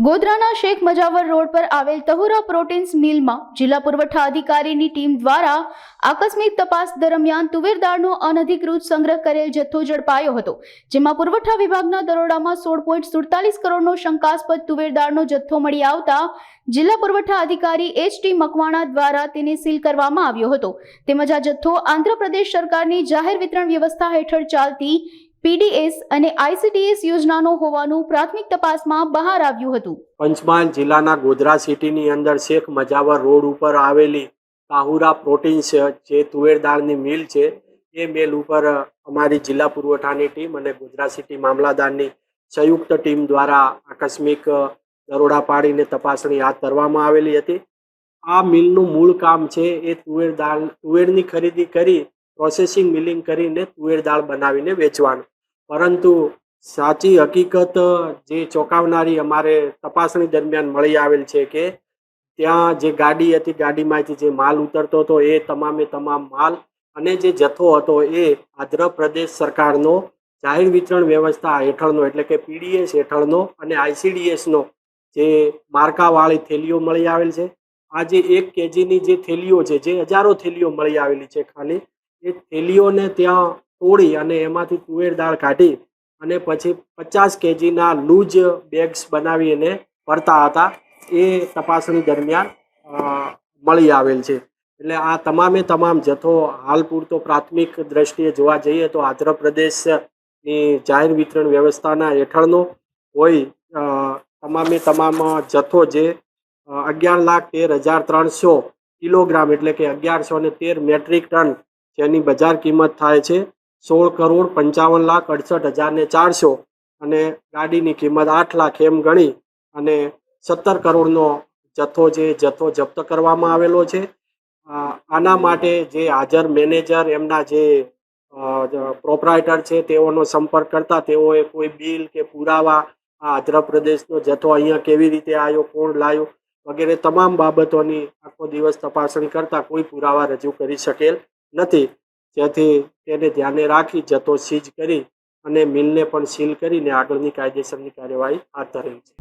ગોધરાના Sheikh મજાવર road પર આવેલ તહુરા proteins મિલમાં જિલ્લા પુરવઠા અધિકારીની ટીમ દ્વારા આકસ્મિક તપાસ દરમિયાન તુવેર દાળનો અનધિકૃત સંગ્રહ કરેલ જથ્થો ઝડપાયો હતો, જેમાં પુરવઠા વિભાગના દરોડામાં 16.47 કરોડનો શંકાસ્પદ તુવેર દાળનો જથ્થો મળી આવતા જિલ્લા પુરવઠા અધિકારી એચ.ટી. મકવાણા દ્વારા તેને સીલ કરવામાં આવ્યો હતો. તેમજ આ જથ્થો આંધ્રપ્રદેશ સરકારની જાહેર વિતરણ વ્યવસ્થા હેઠળ ચાલતી પીડીએસ અને આઈસીડીએસ યોજનાનો હોવાનું પ્રાથમિક તપાસમાં બહાર આવ્યું હતું. પંચમહાલ જિલ્લાના ગોધરા સિટીની અંદર શેખ મજાવર રોડ ઉપર આવેલી તાહુરા પ્રોટીન્સ જે તુવેર દાળની મિલ છે, એ મિલ ઉપર અમારી જિલ્લા પુરવઠાની ટીમ અને ગોધરા સિટી મામલાદારની સંયુક્ત ટીમ દ્વારા આકસ્મિક દરોડા પાડીને તપાસણી હાથ ધરવામાં આવેલી હતી. આ મિલનું મૂળ કામ છે એ તુવેરની ખરીદી કરી પ્રોસેસિંગ મિલિંગ કરીને તુવેર દાળ બનાવીને વેચવાનું. પરંતુ સાચી હકીકત જે ચોંકાવનારી અમારે તપાસણી દરમિયાન મળી આવેલ છે કે ત્યાં જે ગાડી હતી, ગાડીમાંથી જે માલ ઉતરતો હતો એ તમામે તમામ માલ અને જે જથ્થો હતો એ આંધ્રપ્રદેશ સરકારનો જાહેર વિતરણ વ્યવસ્થા હેઠળનો એટલે કે પીડીએસ હેઠળનો અને આઈસીડીએસનો જે માર્કાવાળી થેલીઓ મળી આવેલ છે. આ જે 1 કેજીની જે થેલીઓ છે, જે હજારો થેલીઓ મળી આવેલી છે, ખાલી એ થેલીઓને ત્યાં તોડી અને એમાંથી તુવેર દાળ કાઢી અને પછી 50 કેજીના લૂઝ બેગ્સ બનાવીને ભરતા હતા, એ તપાસણી દરમિયાન મળી આવેલ છે. એટલે આ તમામે તમામ જથ્થો હાલ પૂરતો પ્રાથમિક દ્રષ્ટિએ જોવા જઈએ તો આંધ્રપ્રદેશની જાહેર વિતરણ વ્યવસ્થાના હેઠળનો હોય તમામે તમામ જથ્થો જે 11,13,300 કિલોગ્રામ એટલે કે 1113 મેટ્રિક ટન જેની બજાર કિંમત થાય છે 16,55,68,400 અને ગાડીની કિંમત 8 લાખ એમ ગણી અને 17 કરોડનો જથ્થો જપ્ત કરવામાં આવેલો છે. આના માટે જે હાજર મેનેજર એમના જે પ્રોપરાઇટર છે તેઓનો સંપર્ક કરતા તેઓએ કોઈ બિલ કે પુરાવા આ આંધ્રપ્રદેશનો જથ્થો અહીંયા કેવી રીતે આવ્યો, કોણ લાવ્યો વગેરે તમામ બાબતોની આખો દિવસ તપાસણી કરતા કોઈ પુરાવા રજૂ કરી શકેલ નથી, જેથી તેને ધ્યાને રાખી જથ્થો સીઝ કરી અને મિલને પણ સીલ કરીને આગળની કાયદેસરની કાર્યવાહી હાથ ધરેલ છે.